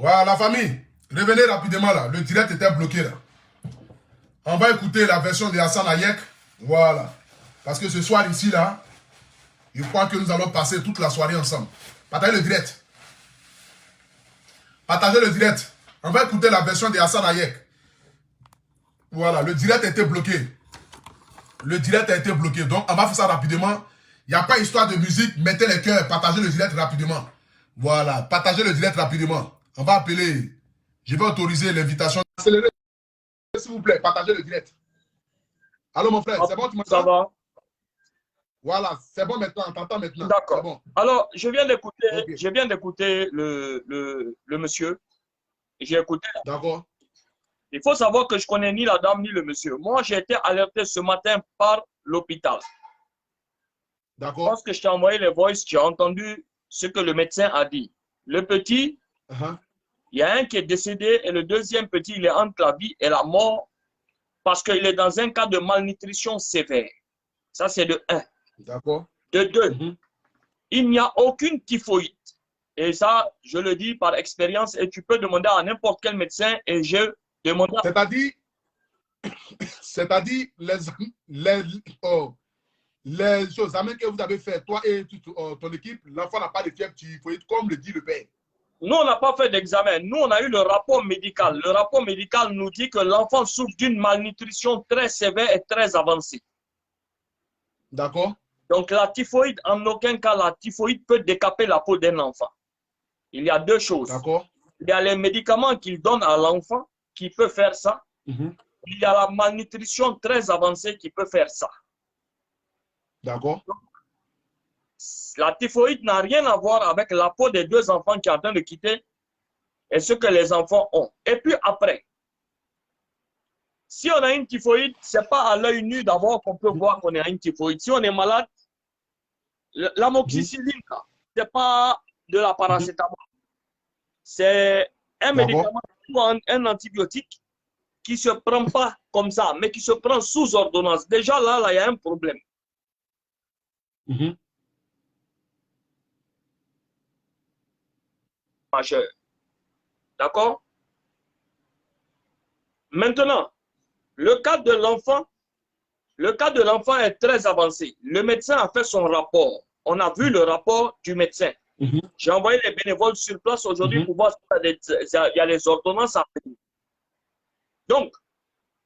Voilà, la famille, revenez rapidement là. Le direct était bloqué là. On va écouter la version de Hassan Hayek. Voilà. Parce que ce soir ici là, je crois que nous allons passer toute la soirée ensemble. Partagez le direct. Partagez le direct. On va écouter la version de Hassan Hayek. Voilà, le direct a été bloqué. Le direct a été bloqué. Donc, on va faire ça rapidement. Il n'y a pas histoire de musique. Mettez les cœurs. Partagez le direct rapidement. Voilà, partagez le direct rapidement. On va appeler. Je vais autoriser l'invitation. Accélérez, s'il vous plaît. Partagez le direct. Allô, mon frère, c'est bon, tu m'entends? Ça va. Voilà, c'est bon maintenant. On t'entend maintenant. D'accord. Bon. Alors, je viens d'écouter Okay. le monsieur. J'ai écouté. D'accord. Il faut savoir que je connais ni la dame ni le monsieur. Moi, j'ai été alerté ce matin par l'hôpital. D'accord. Lorsque je t'ai envoyé les voices, j'ai entendu ce que le médecin a dit. Le petit, il y a un qui est décédé et le deuxième petit, il est entre la vie et la mort parce qu'il est dans un cas de malnutrition sévère. Ça, c'est de 1. D'accord. De 2, il n'y a aucune typhoïde. Et ça, je le dis par expérience et tu peux demander à n'importe quel médecin et je demande. C'est-à-dire les examens que vous avez fait, toi et ton équipe, l'enfant n'a pas de fièvre typhoïde, comme le dit le père. Nous, on n'a pas fait d'examen. Nous, on a eu le rapport médical. Le rapport médical nous dit que l'enfant souffre d'une malnutrition très sévère et très avancée. D'accord. Donc, la typhoïde, en aucun cas, la typhoïde peut décaper la peau d'un enfant. Il y a 2 choses. D'accord. Il y a les médicaments qu'il donne à l'enfant qui peut faire ça. Il y a la malnutrition très avancée qui peut faire ça. D'accord. La typhoïde n'a rien à voir avec la peau des 2 enfants qui sont en train de quitter et ce que les enfants ont. Et puis après, si on a une typhoïde, ce n'est pas à l'œil nu d'abord qu'on peut voir qu'on a une typhoïde. Si on est malade, l'amoxicilline, ce n'est pas de la paracétamol. C'est un médicament ou un antibiotique qui ne se prend pas comme ça, mais qui se prend sous ordonnance. Déjà là, il y a un problème. Majeur. D'accord? Maintenant, le cas de l'enfant est très avancé. Le médecin a fait son rapport. On a vu le rapport du médecin. J'ai envoyé les bénévoles sur place aujourd'hui pour voir s'il y a les ordonnances à faire. Donc,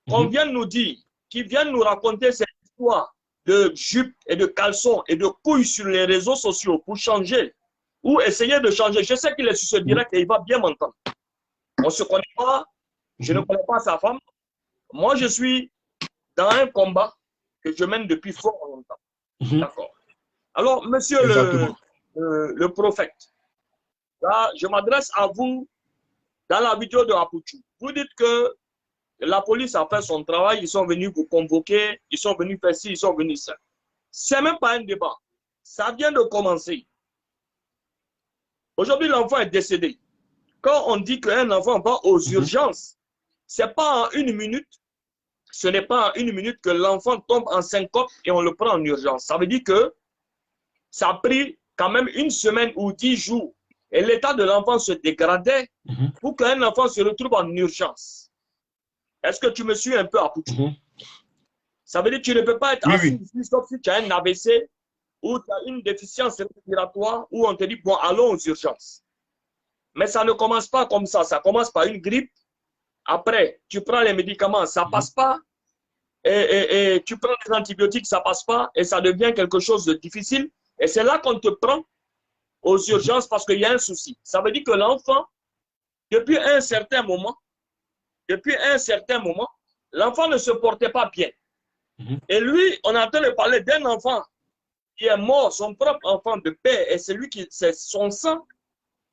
qu'on vienne nous dire, qu'ils viennent nous raconter cette histoire de jupes et de caleçons et de couilles sur les réseaux sociaux pour changer ou essayer de changer. Je sais qu'il est sur ce direct et il va bien m'entendre. On ne se connaît pas, je ne connais pas sa femme. Moi, je suis dans un combat que je mène depuis fort longtemps. D'accord. Alors, monsieur le prophète, là, je m'adresse à vous dans la vidéo de Apouchou. Vous dites que la police a fait son travail, ils sont venus vous convoquer, ils sont venus faire ci, ils sont venus ça. Ce n'est même pas un débat. Ça vient de commencer. Aujourd'hui, l'enfant est décédé. Quand on dit qu'un enfant va aux urgences, ce n'est pas en 1 minute. Ce n'est pas en 1 minute que l'enfant tombe en syncope et on le prend en urgence. Ça veut dire que ça a pris quand même 1 semaine ou 10 jours. Et l'état de l'enfant se dégradait pour qu'un enfant se retrouve en urgence. Est-ce que tu me suis un peu à Poutou? Ça veut dire que tu ne peux pas être assis ici sauf si tu as un AVC ou tu as une déficience respiratoire où on te dit, bon, allons aux urgences. Mais ça ne commence pas comme ça. Ça commence par une grippe. Après, tu prends les médicaments, ça ne passe pas. Et tu prends les antibiotiques, ça ne passe pas. Et ça devient quelque chose de difficile. Et c'est là qu'on te prend aux urgences parce qu'il y a un souci. Ça veut dire que l'enfant, depuis un certain moment, l'enfant ne se portait pas bien. Et lui, on est en train de parler d'un enfant qui est mort, son propre enfant de père, et c'est lui qui, c'est son sang.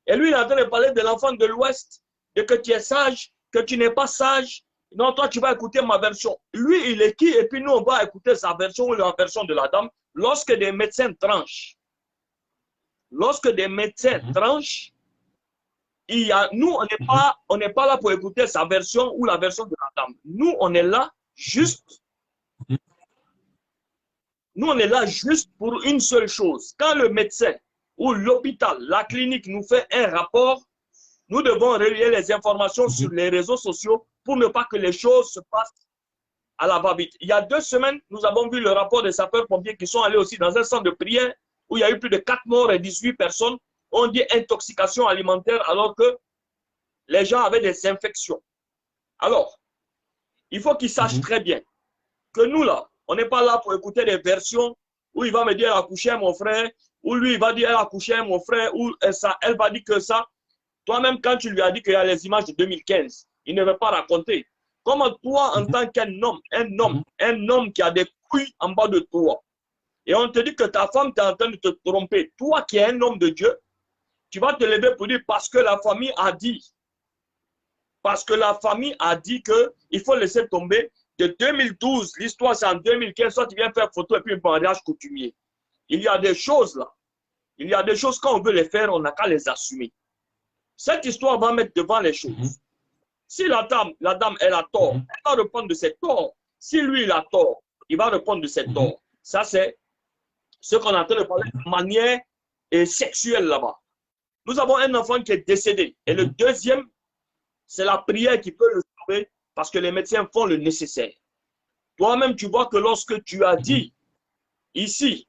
Et lui, il est en train de parler de l'enfant de l'Ouest, de que tu es sage, que tu n'es pas sage. Non, toi, tu vas écouter ma version. Lui, il est qui? Et puis nous, on va écouter sa version ou la version de la dame. Lorsque des médecins tranchent, tranchent, il y a, nous, on n'est pas là pour écouter sa version ou la version de la dame. Nous, on est là juste pour une seule chose. Quand le médecin ou l'hôpital, la clinique nous fait un rapport, Nous devons relayer les informations sur les réseaux sociaux pour ne pas que les choses se passent à la va-vite. Il y a 2 semaines, nous avons vu le rapport des sapeurs-pompiers qui sont allés aussi dans un centre de prière où il y a eu plus de 4 morts et 18 personnes. On dit intoxication alimentaire alors que les gens avaient des infections. Alors, il faut qu'ils sachent très bien que nous, là, on n'est pas là pour écouter des versions où il va me dire elle a couché mon frère, ou lui, il va dire elle a couché mon frère, ou ça, elle va dire que ça. Toi-même, quand tu lui as dit qu'il y a les images de 2015, il ne veut pas raconter. Comment toi, en tant qu'un homme, un homme qui a des couilles en bas de toi, et on te dit que ta femme est en train de te tromper, toi qui es un homme de Dieu, tu vas te lever pour dire parce que la famille a dit. Parce que la famille a dit qu'il faut laisser tomber. De 2012, l'histoire c'est en 2015, soit tu viens faire photo et puis un mariage coutumier. Il y a des choses là. Il y a des choses, quand on veut les faire, on n'a qu'à les assumer. Cette histoire va mettre devant les choses. Si la dame, elle a tort, elle va répondre de ses torts. Si lui, il a tort, il va répondre de ses torts. Ça, c'est ce qu'on est en train de parler de manière sexuelle là-bas. Nous avons un enfant qui est décédé. Et le deuxième, c'est la prière qui peut le sauver parce que les médecins font le nécessaire. Toi-même, tu vois que lorsque tu as dit ici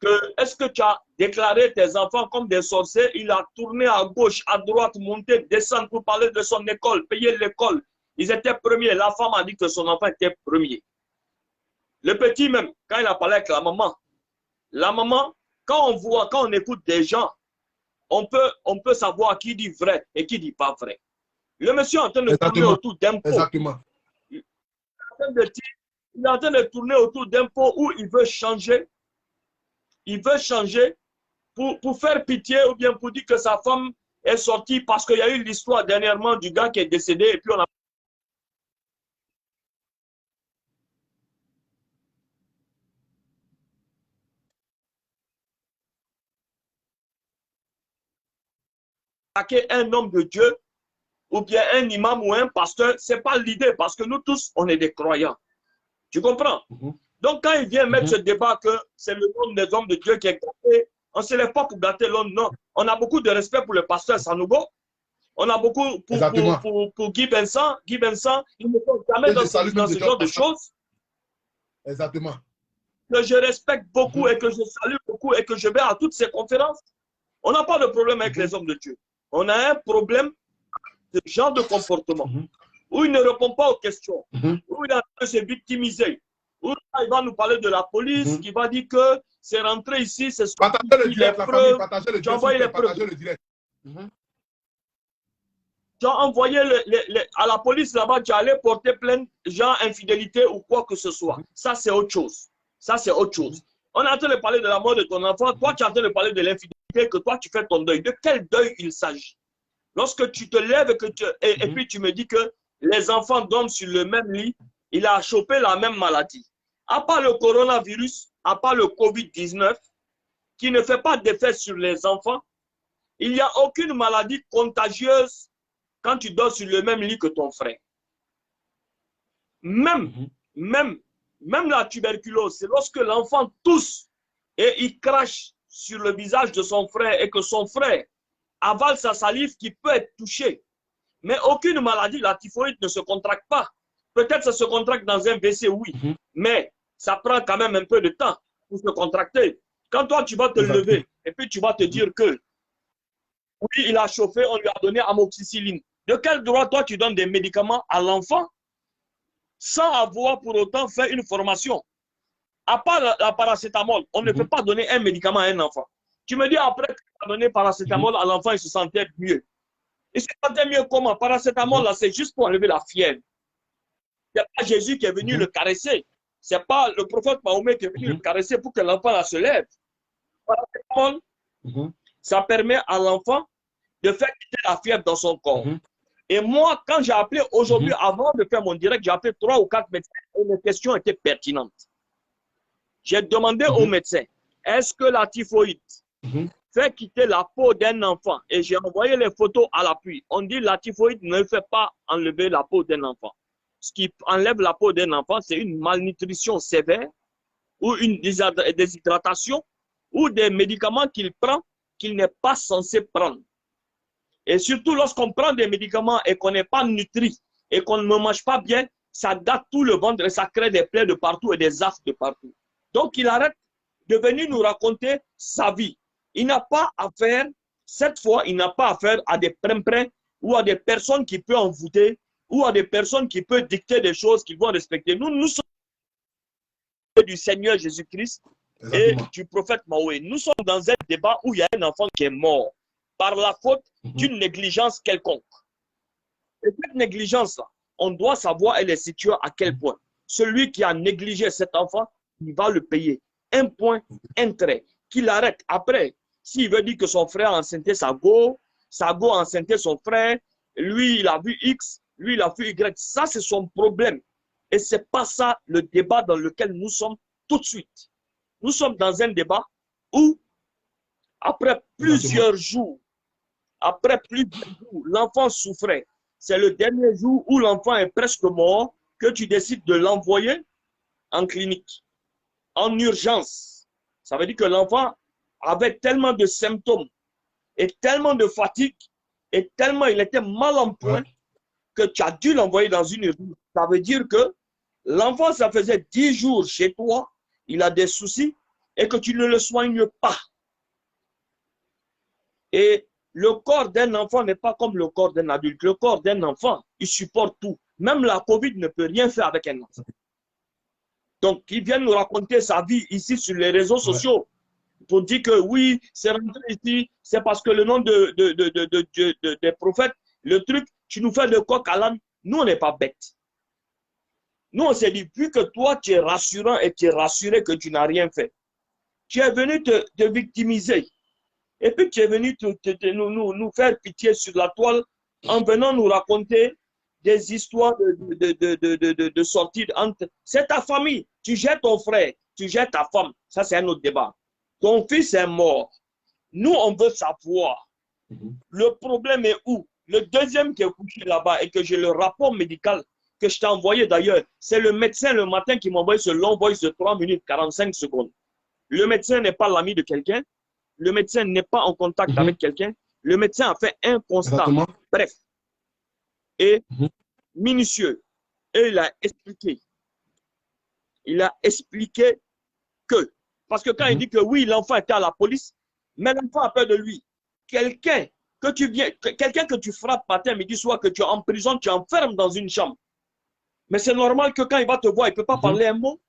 que est-ce que tu as déclaré tes enfants comme des sorciers, il a tourné à gauche, à droite, monté, descendre pour parler de son école, payer l'école. Ils étaient premiers. La femme a dit que son enfant était premier. Le petit même, quand il a parlé avec la maman, quand on écoute des gens, on peut savoir qui dit vrai et qui dit pas vrai. Le monsieur est en train de tourner autour d'impôts. Exactement. Il est en train de tourner autour d'impôts où il veut changer. Il veut changer pour faire pitié ou bien pour dire que sa femme est sortie parce qu'il y a eu l'histoire dernièrement du gars qui est décédé et puis on a attaqué un homme de Dieu ou bien un imam ou un pasteur. Ce n'est pas l'idée parce que nous tous, on est des croyants. Tu comprends? Donc, quand il vient mettre ce débat que c'est le nom des hommes de Dieu qui est gâté, on ne se lève pas pour gâter l'homme, non. On a beaucoup de respect pour le pasteur Sanougo. On a beaucoup pour Guy Vincent. Guy Vincent, il ne faut jamais dans ce genre de choses. Exactement. Que je respecte beaucoup et que je salue beaucoup et que je vais à toutes ces conférences. On n'a pas de problème avec les hommes de Dieu. On a un problème de genre de comportement où il ne répond pas aux questions, où il est en train de se victimiser, où il va nous parler de la police, qui va dire que c'est rentré ici, c'est ce partagez le direct, la famille, partagez le direct, partagez le direct. Tu as envoyé à la police là-bas, tu es allé porter plainte, genre infidélité ou quoi que ce soit. Ça, c'est autre chose. Ça, c'est autre chose. On est en train de parler de la mort de ton enfant. Toi, tu es en train de parler de l'infidélité, que toi, tu fais ton deuil. De quel deuil il s'agit? Lorsque tu te lèves et puis tu me dis que les enfants dorment sur le même lit, il a chopé la même maladie. À part le coronavirus, à part le Covid-19, qui ne fait pas d'effet sur les enfants, il n'y a aucune maladie contagieuse quand tu dors sur le même lit que ton frère. Même la tuberculose, c'est lorsque l'enfant tousse et il crache sur le visage de son frère et que son frère avale sa salive qui peut être touchée. Mais aucune maladie, la typhoïde ne se contracte pas. Peut-être ça se contracte dans un WC, oui, mais ça prend quand même un peu de temps pour se contracter. Quand toi, tu vas te lever et puis tu vas te dire que oui, il a chauffé, on lui a donné amoxicilline. De quel droit, toi, tu donnes des médicaments à l'enfant sans avoir pour autant fait une formation? À part la paracétamol, on ne peut pas donner un médicament à un enfant. Tu me dis après que tu as donné paracétamol à l'enfant, il se sentait mieux. Il se sentait mieux comment? Paracétamol, là, c'est juste pour enlever la fièvre. Ce n'est pas Jésus qui est venu le caresser. Ce n'est pas le prophète Mahomet qui est venu le caresser pour que l'enfant se lève. Paracétamol, ça permet à l'enfant de faire quitter la fièvre dans son corps. Et moi, quand j'ai appelé aujourd'hui, avant de faire mon direct, j'ai appelé 3 ou 4 médecins et mes questions étaient pertinentes. J'ai demandé aux médecins, est-ce que la typhoïde fait quitter la peau d'un enfant? Et j'ai envoyé les photos à l'appui. On dit que la typhoïde ne fait pas enlever la peau d'un enfant. Ce qui enlève la peau d'un enfant, c'est une malnutrition sévère ou une déshydratation ou des médicaments qu'il prend qu'il n'est pas censé prendre. Et surtout lorsqu'on prend des médicaments et qu'on n'est pas nutri et qu'on ne mange pas bien, ça gâte tout le ventre et ça crée des plaies de partout et des aftes de partout. Donc il arrête de venir nous raconter sa vie. Il n'a pas affaire, cette fois, il n'a pas affaire à des prins ou à des personnes qui peuvent envoûter ou à des personnes qui peuvent dicter des choses qu'ils vont respecter. Nous sommes du Seigneur Jésus-Christ et du prophète Mahomet. Nous sommes dans un débat où il y a un enfant qui est mort par la faute d'une négligence quelconque. Et cette négligence-là, on doit savoir elle est située à quel point. Celui qui a négligé cet enfant, il va le payer. Un point, un trait. Qu'il arrête. Après, s'il veut dire que son frère a enceinté sa go a enceinté son frère, lui, il a vu X, lui, il a vu Y. Ça, c'est son problème. Et ce n'est pas ça le débat dans lequel nous sommes tout de suite. Nous sommes dans un débat où, après plusieurs jours, l'enfant souffrait. C'est le dernier jour où l'enfant est presque mort que tu décides de l'envoyer en clinique, en urgence. Ça veut dire que l'enfant avait tellement de symptômes et tellement de fatigue et tellement il était mal en point que tu as dû l'envoyer dans une urgence. Ça veut dire que l'enfant, ça faisait 10 jours chez toi, il a des soucis et que tu ne le soignes pas. Et le corps d'un enfant n'est pas comme le corps d'un adulte. Le corps d'un enfant, il supporte tout. Même la COVID ne peut rien faire avec un enfant. Donc, il vient nous raconter sa vie ici sur les réseaux sociaux pour dire que oui, c'est rentré ici, c'est parce que le nom des prophètes, le truc, tu nous fais le coq à l'âne. Nous, on n'est pas bêtes. Nous, on s'est dit, vu que toi, tu es rassurant et tu es rassuré que tu n'as rien fait, tu es venu te victimiser. Et puis tu es venu nous faire pitié sur la toile en venant nous raconter des histoires de sortie entre... C'est ta famille. Tu jettes ton frère, tu jettes ta femme. Ça, c'est un autre débat. Ton fils est mort. Nous, on veut savoir. Le problème est où? Le deuxième qui est couché là-bas et que j'ai le rapport médical que je t'ai envoyé d'ailleurs, c'est le médecin le matin qui m'a envoyé ce long voice de 3 minutes 45 secondes. Le médecin n'est pas l'ami de quelqu'un. Le médecin n'est pas en contact avec quelqu'un. Le médecin a fait un constat. Exactement. Bref. Et minutieux. Et il a expliqué. Il a expliqué que. Parce que quand il dit que oui, l'enfant était à la police, mais l'enfant a peur de lui. Quelqu'un que tu frappes matin, midi, soir, que tu es en prison, tu enfermes dans une chambre. Mais c'est normal que quand il va te voir, il ne peut pas parler un mot.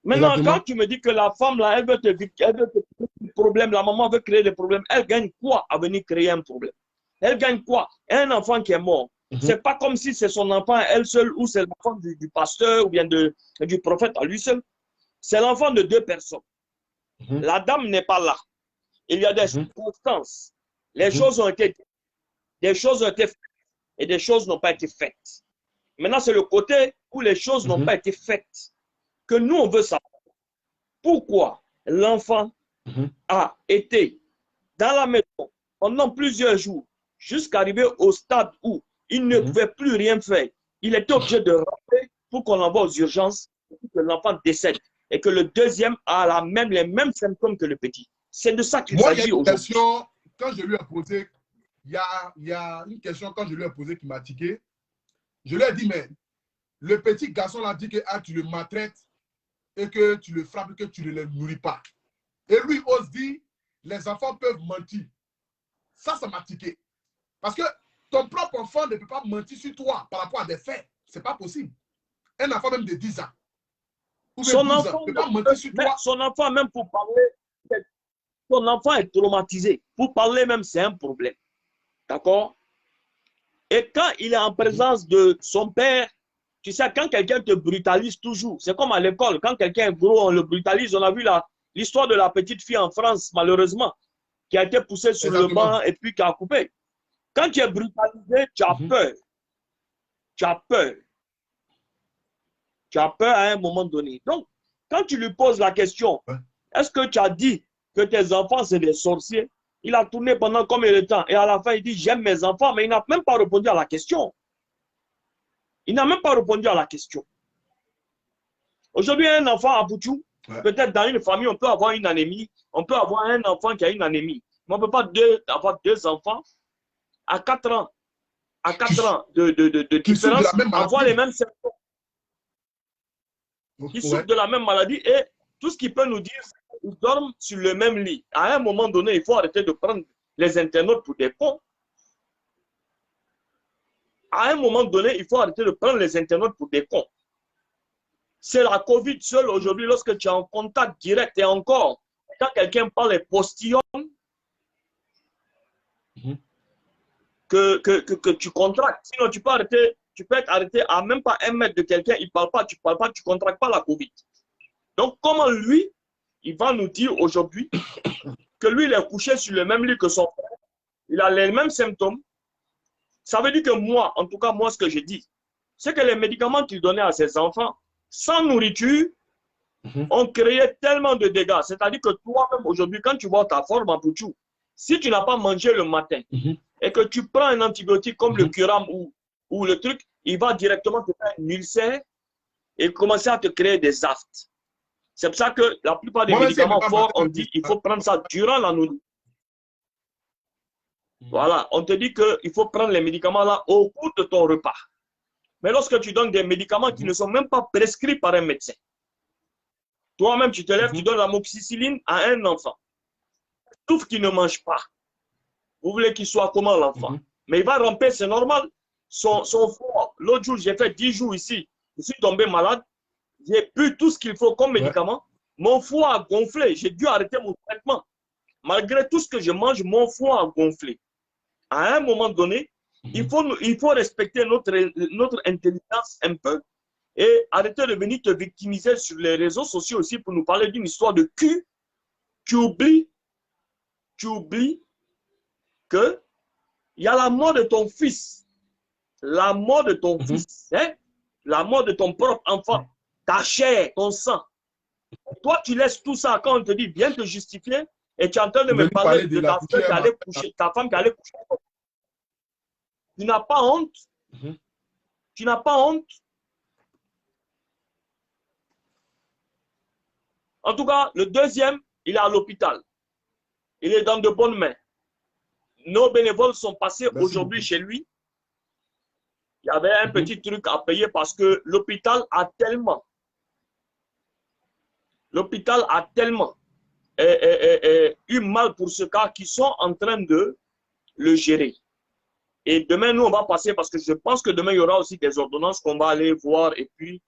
Maintenant, quand tu me dis que la femme, là, elle veut te créer des problèmes, la maman veut créer des problèmes, elle gagne quoi à venir créer un problème? Elle gagne quoi? Un enfant qui est mort. C'est pas comme si c'est son enfant elle seule ou c'est l'enfant du pasteur ou bien du prophète à lui seul. C'est l'enfant de 2 personnes. La dame n'est pas là. Il y a des circonstances. Les choses ont été dites. Des choses ont été faites et des choses n'ont pas été faites. Maintenant, c'est le côté où les choses n'ont pas été faites que nous, on veut savoir. Pourquoi l'enfant a été dans la maison pendant plusieurs jours jusqu'à arriver au stade où il ne pouvait plus rien faire. Il était obligé de rentrer pour qu'on l'envoie aux urgences pour que l'enfant décède et que le deuxième a les mêmes symptômes que le petit. C'est de ça qu'il s'agit aujourd'hui. Quand je lui ai posé, il y a une question quand je lui ai posé qui m'a tiqué. Je lui ai dit, mais le petit garçon a dit que tu le maltraites et que tu le frappes et que tu ne le nourris pas. Et lui ose dire, les enfants peuvent mentir. Ça m'a tiqué. Parce que ton propre enfant ne peut pas mentir sur toi par rapport à des faits. Ce n'est pas possible. Un enfant même de 10 ans. Ou même 12 ans, ne peut pas mentir sur toi. Son enfant même pour parler, son enfant est traumatisé. Pour parler même, c'est un problème. D'accord? Et quand il est en présence de son père, tu sais, quand quelqu'un te brutalise toujours, c'est comme à l'école, quand quelqu'un est gros, on le brutalise. On a vu l'histoire de la petite fille en France, malheureusement, qui a été poussée sur le banc et puis qui a coupé. Quand tu es brutalisé, tu as peur. Tu as peur. Tu as peur à un moment donné. Donc, quand tu lui poses la question, est-ce que tu as dit que tes enfants, c'est des sorciers? Il a tourné pendant combien de temps? Et à la fin, il dit, j'aime mes enfants, mais il n'a même pas répondu à la question. Il n'a même pas répondu à la question. Aujourd'hui, un enfant à Boutou, peut-être dans une famille, on peut avoir une anémie, on peut avoir un enfant qui a une anémie. on ne peut pas avoir deux enfants à 4 ans. À 4 ans de différence, avoir les mêmes symptômes. Qui souffrent de la même maladie et tout ce qu'il peut nous dire, c'est qu'ils dorment sur le même lit. À un moment donné, il faut arrêter de prendre les internautes pour des cons. À un moment donné, il faut arrêter de prendre les internautes pour des cons. C'est la COVID seule aujourd'hui, lorsque tu es en contact direct et encore, quand quelqu'un parle et postillonne, que tu contractes. Sinon, tu peux être arrêté à même pas 1 mètre de quelqu'un, il ne parle pas, tu ne parles pas, tu ne contractes pas la COVID. Donc, comment lui, il va nous dire aujourd'hui que lui, il est couché sur le même lit que son frère, il a les mêmes symptômes. Ça veut dire que moi, en tout cas, moi, ce que je dis, c'est que les médicaments qu'il donnait à ses enfants, sans nourriture, ont créé tellement de dégâts. C'est-à-dire que toi-même, aujourd'hui, quand tu vois ta forme en pouchou, si tu n'as pas mangé le matin et que tu prends un antibiotique comme le Curam ou le truc, il va directement te faire un ulcère et commencer à te créer des aftes. C'est pour ça que la plupart des médicaments forts, on dit qu'il faut prendre ça durant la nuit. Voilà, on te dit qu'il faut prendre les médicaments là au cours de ton repas. Mais lorsque tu donnes des médicaments qui ne sont même pas prescrits par un médecin, toi-même tu te lèves, tu donnes l'amoxicilline à un enfant. Sauf qu'il ne mange pas. Vous voulez qu'il soit comment l'enfant? Mais il va ramper, c'est normal. Son foie, l'autre jour, j'ai fait 10 jours ici. Je suis tombé malade. J'ai bu tout ce qu'il faut comme médicament. Mon foie a gonflé. J'ai dû arrêter mon traitement. Malgré tout ce que je mange, mon foie a gonflé. À un moment donné, il faut respecter notre intelligence un peu et arrêter de venir te victimiser sur les réseaux sociaux aussi pour nous parler d'une histoire de cul. Tu oublies que il y a la mort de ton fils. La mort de ton fils. Hein? La mort de ton propre enfant. Ta chair, ton sang. Toi, tu laisses tout ça quand on te dit viens te justifier et tu es en train de me parler de ta femme qui allait coucher. Ta femme qui allait coucher. Tu n'as pas honte? Tu n'as pas honte? En tout cas, le deuxième, il est à l'hôpital. Il est dans de bonnes mains. Nos bénévoles sont passés aujourd'hui chez lui. Il y avait un petit truc à payer parce que l'hôpital a tellement eu mal pour ce cas qu'ils sont en train de le gérer. Et demain, nous, on va passer parce que je pense que demain, il y aura aussi des ordonnances qu'on va aller voir et puis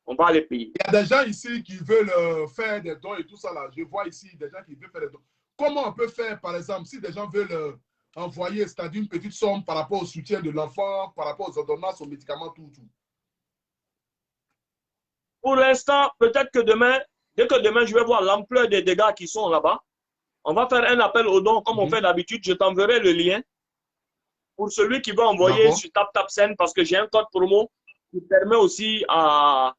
on va les payer. Il y a des gens ici qui veulent faire des dons et tout ça là. Je vois ici des gens qui veulent faire des dons. Comment on peut faire, par exemple, si des gens veulent envoyer, c'est-à-dire une petite somme par rapport au soutien de l'enfant, par rapport aux ordonnances, aux médicaments, tout. Pour l'instant, peut-être que demain, dès que demain, je vais voir l'ampleur des dégâts qui sont là-bas. On va faire un appel aux dons comme on fait d'habitude. Je t'enverrai le lien pour celui qui va envoyer sur TapTapSend parce que j'ai un code promo qui permet aussi à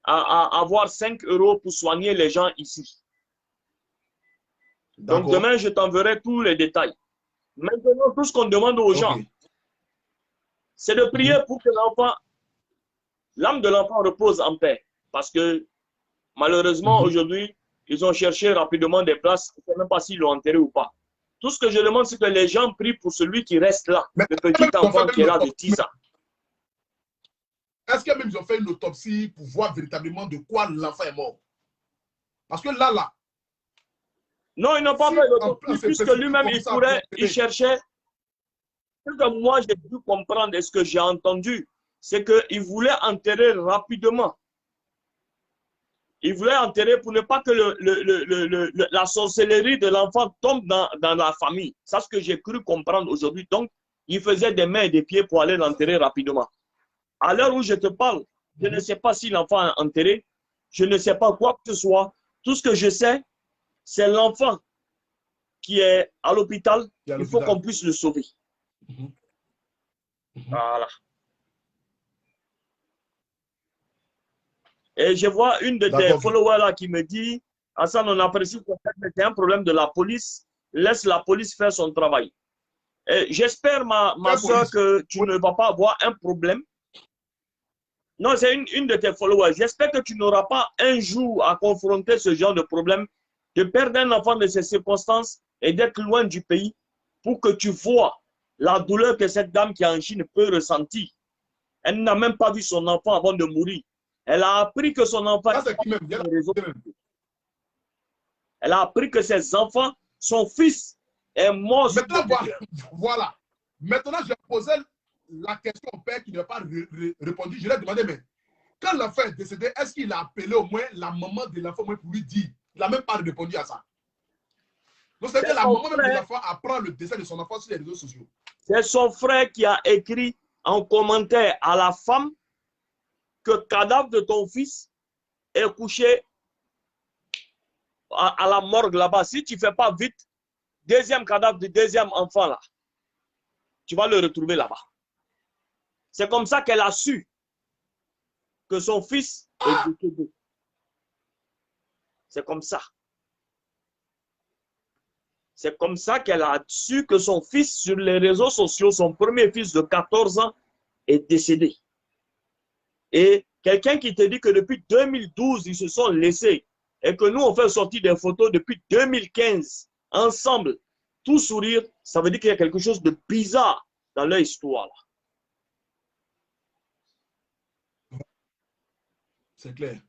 avoir 5 € pour soigner les gens ici. Donc demain, je t'enverrai tous les détails. Maintenant, tout ce qu'on demande aux gens, c'est de prier pour que l'âme de l'enfant repose en paix. Parce que malheureusement, aujourd'hui, ils ont cherché rapidement des places. Je ne sais même pas s'ils l'ont enterré ou pas. Tout ce que je demande, c'est que les gens prient pour celui qui reste là, le petit enfant qui est là de 10 ans. Est-ce que même ils ont fait une autopsie pour voir véritablement de quoi l'enfant est mort? Parce que là. Non, ils n'ont pas fait l'autopsie puisque lui-même, il cherchait. Ce que moi, j'ai dû comprendre et ce que j'ai entendu, c'est qu'il voulait enterrer rapidement. Il voulait enterrer pour ne pas que la sorcellerie de l'enfant tombe dans la famille. C'est ce que j'ai cru comprendre aujourd'hui. Donc, il faisait des mains et des pieds pour aller l'enterrer rapidement. À l'heure où je te parle, je ne sais pas si l'enfant est enterré. Je ne sais pas quoi que ce soit. Tout ce que je sais, c'est l'enfant qui est à l'hôpital. Il faut qu'on puisse le sauver. Voilà. Et je vois une de tes followers là qui me dit, Hassan, on apprécie que c'est un problème de la police. Laisse la police faire son travail. J'espère, ma soeur, que tu ne vas pas avoir un problème. Non, c'est une de tes followers. J'espère que tu n'auras pas un jour à confronter ce genre de problème, de perdre un enfant de ces circonstances et d'être loin du pays pour que tu vois la douleur que cette dame qui est en Chine peut ressentir. Elle n'a même pas vu son enfant avant de mourir. Elle a appris que son enfant... Elle a appris que ses enfants, son fils est mort. Maintenant, voilà. Maintenant, je posais la question au père qui n'a pas répondu. Je lui ai demandé, mais quand l'enfant est décédé, est-ce qu'il a appelé au moins la maman de l'enfant pour lui dire? Il n'a même pas répondu à ça. Donc, c'est-à-dire la maman même de l'enfant apprend le décès de son enfant sur les réseaux sociaux. C'est son frère qui a écrit en commentaire à la femme que le cadavre de ton fils est couché à la morgue là-bas. Si tu ne fais pas vite, deuxième cadavre du deuxième enfant là, tu vas le retrouver là-bas. C'est comme ça qu'elle a su que son fils est décédé. C'est comme ça. C'est comme ça qu'elle a su que son fils sur les réseaux sociaux, son premier fils de 14 ans, est décédé. Et quelqu'un qui te dit que depuis 2012, ils se sont laissés et que nous, on fait sortir des photos depuis 2015, ensemble, tout sourire, ça veut dire qu'il y a quelque chose de bizarre dans leur histoire. C'est clair.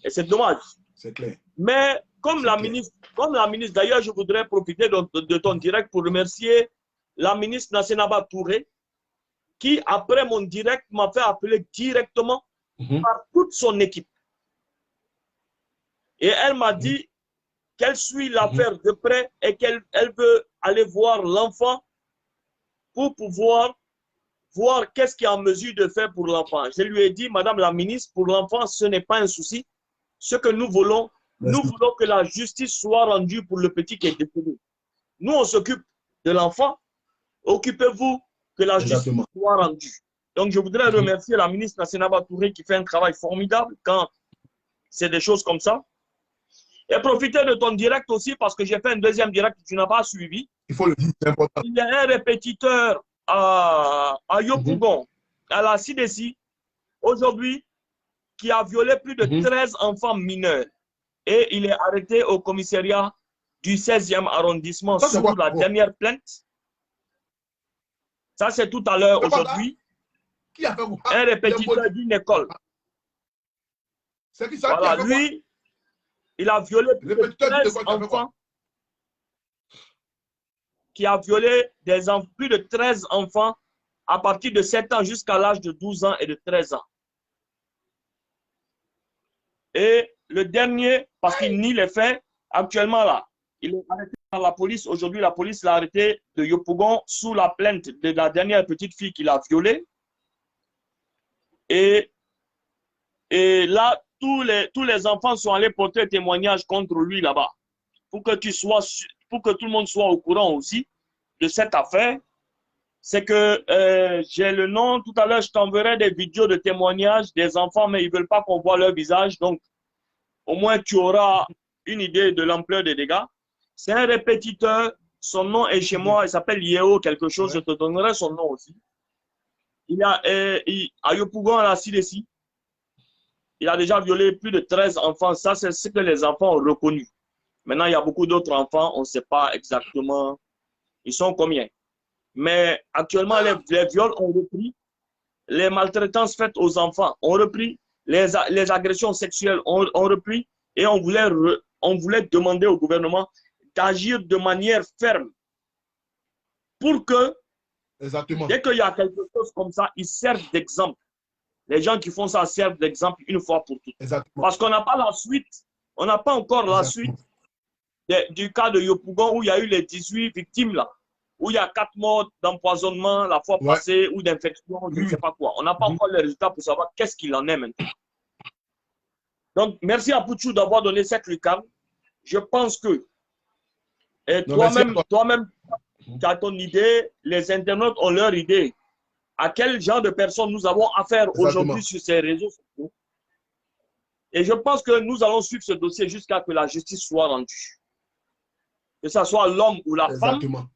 Et c'est dommage. C'est clair. Mais comme la ministre, d'ailleurs, je voudrais profiter de ton direct pour remercier la ministre Nassenaba Touré, qui, après mon direct, m'a fait appeler directement par toute son équipe. Et elle m'a dit qu'elle suit l'affaire de près et qu'elle veut aller voir l'enfant pour pouvoir voir qu'est-ce qu'il est en mesure de faire pour l'enfant. Je lui ai dit, Madame la ministre, pour l'enfant, ce n'est pas un souci. Ce que nous voulons, nous voulons que la justice soit rendue pour le petit qui est décédé. Nous, on s'occupe de l'enfant. Occupez-vous que la justice soit rendue. Donc, je voudrais remercier la ministre Nassenaba Touré qui fait un travail formidable quand c'est des choses comme ça. Et profiter de ton direct aussi parce que j'ai fait un deuxième direct que tu n'as pas suivi. Il faut le dire, c'est important. Il y a un répétiteur à Yopougon, à la CDC, aujourd'hui, qui a violé plus de 13 enfants mineurs. Et il est arrêté au commissariat du 16e arrondissement sous la dernière plainte. Ça, c'est tout à l'heure aujourd'hui. Qui a fait quoi? Un répétiteur d'une école. C'est qui ça? Voilà, lui, il a violé plus de 13 enfants. Qui a violé plus de 13 enfants à partir de 7 ans jusqu'à l'âge de 12 ans et de 13 ans. Et le dernier, parce qu'il nie les faits, actuellement là, il est arrêté par la police. Aujourd'hui, la police l'a arrêté de Yopougon sous la plainte de la dernière petite fille qu'il a violée. Et là, tous les enfants sont allés porter témoignage contre lui là-bas. Pour que tout le monde soit au courant aussi de cette affaire. C'est que j'ai le nom, tout à l'heure je t'enverrai des vidéos de témoignages des enfants, mais ils ne veulent pas qu'on voit leur visage, donc au moins tu auras une idée de l'ampleur des dégâts. C'est un répétiteur, son nom est chez moi, il s'appelle Yeo quelque chose, je te donnerai son nom aussi. Il a à Yopougon, à la CDC, il a déjà violé plus de 13 enfants, ça c'est ce que les enfants ont reconnu. Maintenant il y a beaucoup d'autres enfants, on ne sait pas exactement, ils sont combien. Mais actuellement, les viols ont repris, les maltraitances faites aux enfants ont repris, les agressions sexuelles ont repris et on voulait demander au gouvernement d'agir de manière ferme pour que, dès qu'il y a quelque chose comme ça, ils servent d'exemple. Les gens qui font ça servent d'exemple une fois pour toutes. Parce qu'on n'a pas la suite, on n'a pas encore la suite du cas de Yopougon où il y a eu les 18 victimes là. Où il y a 4 morts d'empoisonnement la fois passée ou d'infection, je ne sais pas quoi. On n'a pas encore les résultats pour savoir qu'est-ce qu'il en est maintenant. Donc, merci à Pouchou d'avoir donné cette lucarne. Je pense que toi-même, tu as ton idée, les internautes ont leur idée. À quel genre de personnes nous avons affaire aujourd'hui sur ces réseaux sociaux. Et je pense que nous allons suivre ce dossier jusqu'à ce que la justice soit rendue. Que ce soit l'homme ou la femme.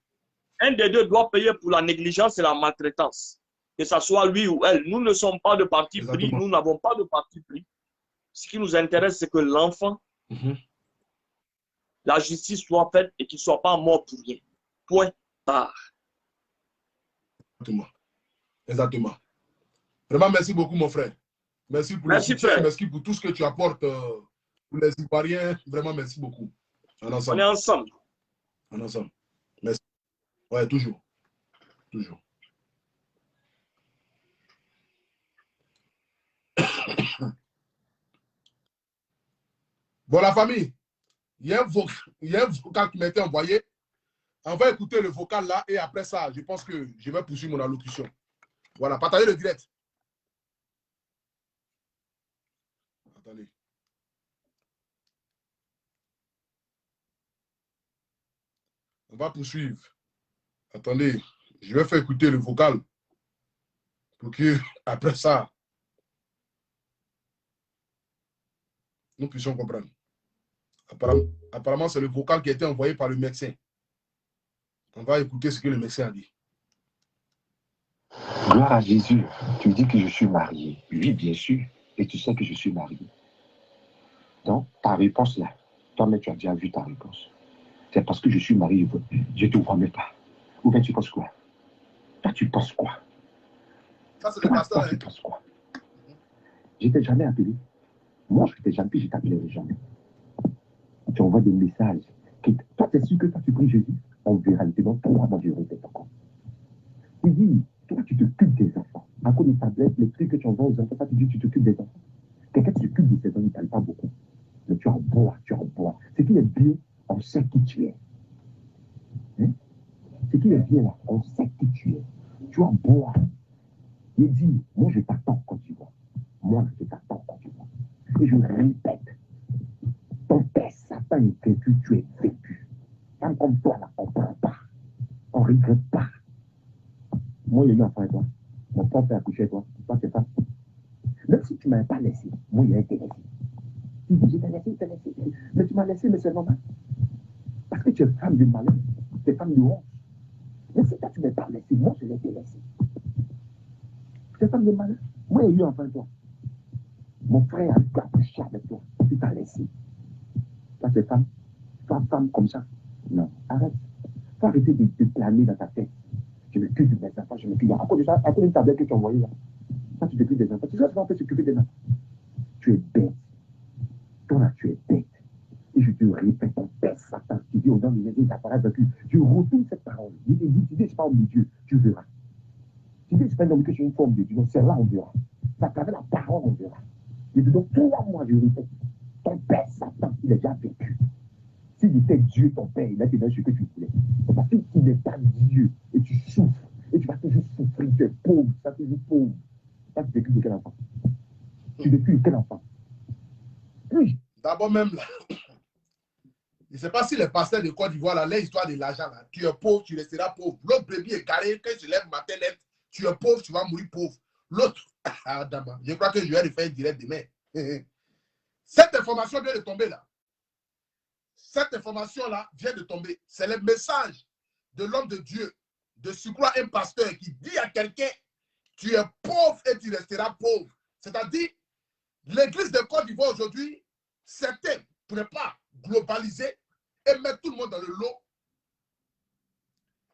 Un des deux doit payer pour la négligence et la maltraitance. Que ce soit lui ou elle. Nous ne sommes pas de parti pris. Nous n'avons pas de parti pris. Ce qui nous intéresse, c'est que l'enfant la justice soit faite et qu'il ne soit pas mort pour rien. Point barre. Exactement. Exactement. Vraiment, merci beaucoup, mon frère. Merci pour le soutien, frère. merci pour tout ce que tu apportes pour les Ivoiriens. Vraiment, merci beaucoup. On est ensemble. En ensemble. Merci. Ouais, toujours. Toujours. Bon, la famille, il y a un vocal qui m'a été envoyé. On va écouter le vocal là et après ça, je pense que je vais poursuivre mon allocution. Voilà, partagez le direct. Attendez. On va poursuivre. Attendez, je vais faire écouter le vocal pour que, après ça, nous puissions comprendre. Apparemment, c'est le vocal qui a été envoyé par le médecin. On va écouter ce que le médecin a dit. Gloire à Jésus. Tu dis que je suis marié. Oui, bien sûr. Et tu sais que je suis marié. Donc, ta réponse là, toi-même, tu as déjà vu ta réponse. C'est parce que je suis marié, je ne te vois même pas. Ou bien tu penses quoi? Toi, tu penses quoi? Ça, c'est le pasteur. Toi, tu penses quoi? Je ne t'ai jamais appelé. Moi, je ne t'ai jamais appelé, je t'appellerai jamais. Tu envoies des messages. Toi, tu es sûr que toi, tu pries Jésus? On verra. Il te donne 3 mois, je répète encore. Il dit, toi, tu t'occupes des enfants. À cause des tablettes, les trucs que tu envoies aux enfants, toi, tu dis, tu t'occupes des enfants. Quelqu'un qui s'occupe de ses enfants, il ne parle pas beaucoup. Mais tu en bois, tu en bois. Ce qui est bien, on sait qui tu es. Hein? Ce qui est bien là, on sait qui tu es. Tu en bois. Il dit, moi, je t'attends quand tu vois. Moi, je t'attends quand tu vois. Et je répète, ton père Satan est vécu, tu es vécu. Femme comme toi, là, on ne prend pas. On ne regrette pas. Moi, il y a eu un enfant à toi. Mon père a accouché à toi. Toi, c'est ça. Même si tu ne m'avais pas laissé, moi, il a été laissé. Tu dis, je t'ai laissé, je t'ai laissé. Mais tu m'as laissé, mais c'est normal. Parce que tu es femme de malheur. Tu es femme de honte. Mais si toi, tu ne m'as pas laissé, moi, je l'ai été laissé. Tu es femme de malheur. Moi, il y a eu un enfant à toi. Mon frère a accouché avec toi. Tu t'as laissé. Toi, tu es femme. Femme comme ça. Non, arrête. Il faut arrêter de planer dans ta tête. Je m'occupe de mes enfants, je m'occupe. À cause de ça, à cause d'une tablette que tu as envoyée là. Toi, tu t'occupes des enfants. Tu sais, tu vas faire s'occuper des enfants. Tu es bête. Toi là, tu es bête. Et je te répète, ton père Satan, tu dis au nom de Jésus, t'apparaît vaincu. Je retourne cette parole. Tu dis, c'est pas homme de Dieu, tu verras. Tu dis, c'est pas un homme que c'est une forme de Dieu. Donc, c'est là, on verra. À travers la parole, on verra. Et donc, 3 mois, je répète, ton père Satan, il est déjà vécu. S'il était Dieu, ton père, il a te donné ce que tu voulais. Parce qu'il n'est pas Dieu et tu souffres. Et tu vas toujours souffrir. Tu es pauvre, tu vas toujours pauvre. Ça, tu vécu de quel enfant? Tu vécu de quel enfant? Oui. D'abord même là, je ne sais pas si les pasteurs de Côte d'Ivoire, là, l'histoire de l'argent, là, tu es pauvre, tu resteras pauvre. L'autre brebis est carré, quand il se lève matin, tu es pauvre, tu vas mourir pauvre. L'autre, je crois que je vais le faire direct demain. Cette information vient de tomber là. Cette information-là vient de tomber. C'est le message de l'homme de Dieu, de surcroît un pasteur qui dit à quelqu'un, tu es pauvre et tu resteras pauvre. C'est-à-dire, l'église de Côte d'Ivoire aujourd'hui, certains ne pourraient pas globaliser et mettre tout le monde dans le lot.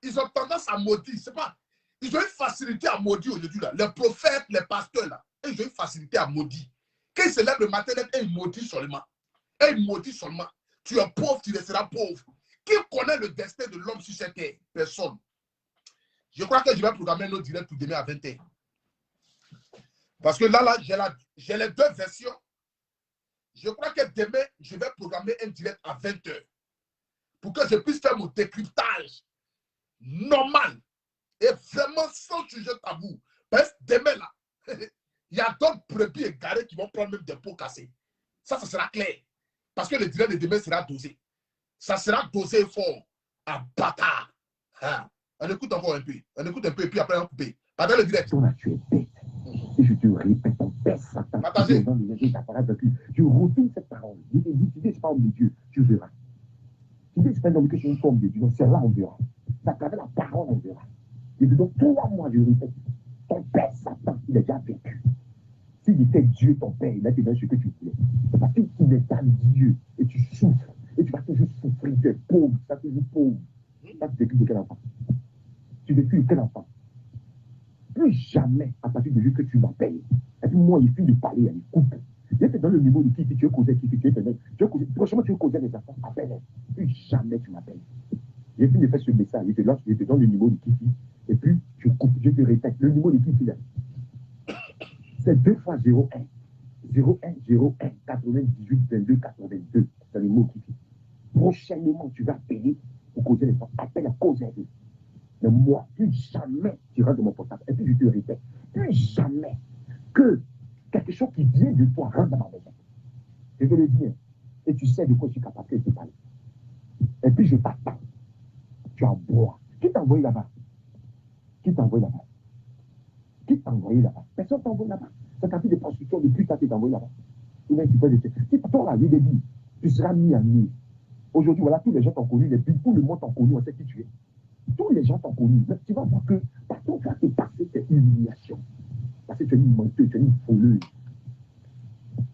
Ils ont tendance à maudire. C'est pas, ils ont une facilité à maudire aujourd'hui. Là. Les prophètes, les pasteurs, là, ils ont une facilité à maudire. Quand ils se lèvent le matin, ils maudissent seulement. Et ils maudissent seulement. Tu es pauvre, tu resteras pauvre. Qui connaît le destin de l'homme sur cette terre? Personne. Je crois que je vais programmer notre direct pour demain à 20h. Parce que là j'ai les 2 versions. Je crois que demain, je vais programmer un direct à 20h. Pour que je puisse faire mon décryptage normal et vraiment sans sujet tabou. Parce que demain, là, il y a d'autres brebis égarés qui vont prendre même des pots cassés. Ça sera clair. Parce que le direct de demain sera dosé. Ça sera dosé fort. À bâtard. Ah. On écoute encore un peu. On écoute un peu et puis après on coupe. Pendant le direct. Toi là, tu es bête. Et je te répète, ton père Satan, partagez. Je retourne cette parole. Tu dis, c'est pas homme de Dieu, tu verras. Tu dis, c'est pas un homme que c'est une forme de Dieu. Donc, c'est là, on verra. À travers la parole, on verra. Et donc, 3 mois, je répète, ton père Satan, il est déjà vécu. S'il était Dieu, ton père, il a te donné ce que tu voulais. Parce qu'il n'est pas Dieu et tu souffres. Et tu vas toujours souffrir, tu es pauvre, tu es toujours pauvre. Ça, tu vécu de quel enfant? Tu vécu de quel enfant? Plus jamais, à partir du jour que tu m'appelles. Et puis moi, il finit de parler, il coupe. Je te donne le numéro de qui tu veux causer, qui tu veux donner. Prochainement, tu veux causer les enfants, appelle-les. Plus jamais tu m'appelles. J'ai fini de faire ce message, je te donne le numéro de Kiki, et puis je coupe, je te répète, le numéro de Kiki là, c'est 2 fois 01, 01, 01, 98, 22, 82, c'est le mot Kiki. Prochainement, tu vas appeler pour causer les enfants, appelle à causer avec eux. Mais moi, plus jamais tu rentres dans mon portable, et puis je te répète, plus jamais que quelque chose qui vient de toi rentre dans ma maison. Je te le dis, hein, et tu sais de quoi je suis capable de te parler. Et puis je t'attends. Tu en bois. Qui t'a envoyé là-bas? Qui t'a envoyé là-bas? Qui t'a envoyé là-bas? Personne t'a envoyé là-bas. C'est ta fille de construction depuis que tu t'es envoyé là-bas. Tu peux dire, si toi là, je l'ai dit, tu seras mis à nu. Aujourd'hui, voilà, tous les gens t'ont connu, tout le monde t'ont connu, on sait qui tu es. Tous les gens t'ont connu. Mais tu vas voir que partout où tu vas te passer, c'est humiliation. Parce que tu es une menteuse, tu es une voleuse.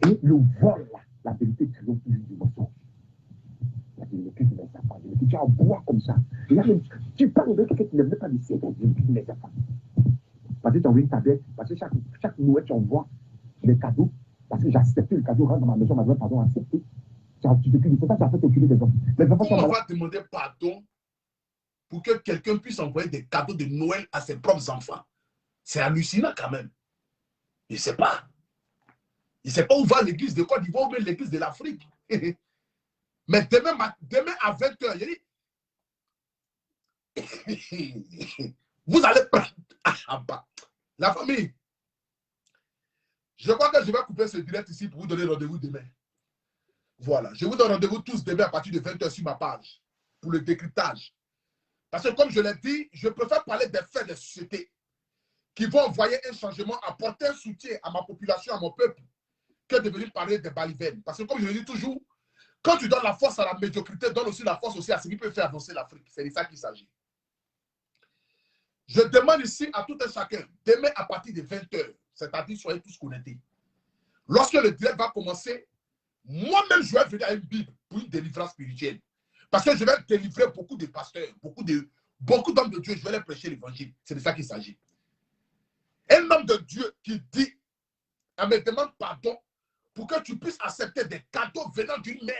Et le vol là, la vérité triomphe toujours du mensonge. Tu en bois comme ça. Et là, même, tu parles de quelqu'un qui n'aime pas de ciel, les enfants. Parce que tu envoies une tablette, parce que chaque Noël, tu envoies des cadeaux, parce que j'ai accepté le cadeau, rentre dans ma maison, ma maison, pardon, accepté. Tu te dis, c'est ça, tu as fait t'occuper des enfants. Les enfants on va demander pardon pour que quelqu'un puisse envoyer des cadeaux de Noël à ses propres enfants. C'est hallucinant quand même. Il ne sait pas. Il ne sait pas où va l'église de Côte d'Ivoire ou bien l'église de l'Afrique. Mais demain à 20h, il dit, vous allez prendre. La famille, je crois que je vais couper ce direct ici pour vous donner rendez-vous demain. Voilà, je vous donne rendez-vous tous demain à partir de 20h sur ma page pour le décryptage. Parce que comme je l'ai dit, je préfère parler des faits des sociétés qui vont envoyer un changement, apporter un soutien à ma population, à mon peuple, que de venir parler des balivernes. Parce que comme je le dis toujours, quand tu donnes la force à la médiocrité, donne aussi la force aussi à ce qui peut faire avancer l'Afrique. C'est de ça qu'il s'agit. Je demande ici à tout un chacun, demain à partir de 20h, c'est-à-dire soyez tous connectés. Lorsque le direct va commencer, moi-même je vais venir à une Bible pour une délivrance spirituelle. Parce que je vais délivrer beaucoup de pasteurs, beaucoup d'hommes de Dieu, je vais leur prêcher l'évangile. C'est de ça qu'il s'agit. Un homme de Dieu qui dit, elle me demande pardon pour que tu puisses accepter des cadeaux venant d'une mère.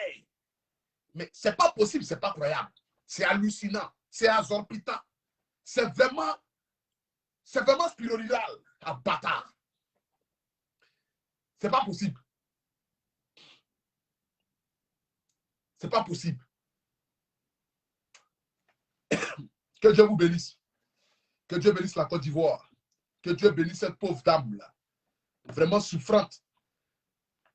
Mais ce n'est pas possible, ce n'est pas croyable. C'est hallucinant, c'est exorbitant. C'est vraiment spirituel, un bâtard. C'est pas possible. C'est pas possible. Que Dieu vous bénisse. Que Dieu bénisse la Côte d'Ivoire. Que Dieu bénisse cette pauvre dame-là. Vraiment souffrante.